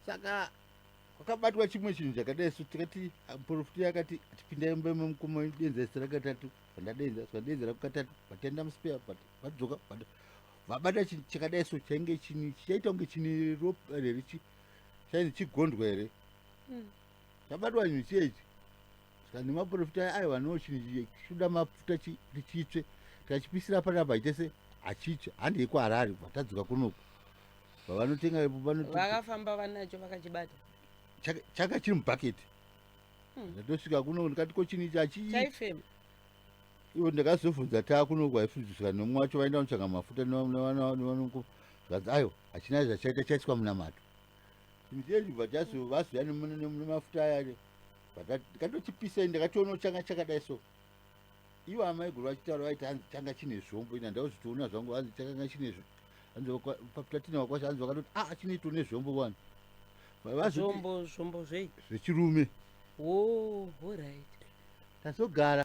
saka kwakabatwa chimwe chinhu chakadai so tikati muprofita yakati tipindai mumba memukoma denza zita rakatatu vandadenza zvadenza rakatatu vatenda muspeya vadzoka vabata chinhu chakadai so chainge chini chichaita kunge chine ropa here chainzi chigondwa here chabatwa chinhu chiechi saka nemaprofita aiwanawo chinhu chichida mafuta chitsve tikachipisira panapa chese hachitsve handei kuharare vatadzoka kunoku vavanotenga vakafamba vanacho vakachibata chaka chiri mubhaketi ndatosvika kuno ndikati ko chini chaifema iwo ndakazobvunza taakunoku aifundziswa nomwe wacho vaenda kunotsvaga mafuta nevanoko zvanzi ayo hachina zvachaita chaiswa munamato chinhu chechi bva vazoya nemafuta aya ndikatochipisai ndakationawo changa chakadai so ivo amaiguru vachitaura vaiti hanzi changa chine zvombo ina ndakuzvitoona zvangu hanzi chakanga chine paplatina wakwasha hanzi vakatoti chineito nezvombo wani zvombo zvei zvechirume alright tazogara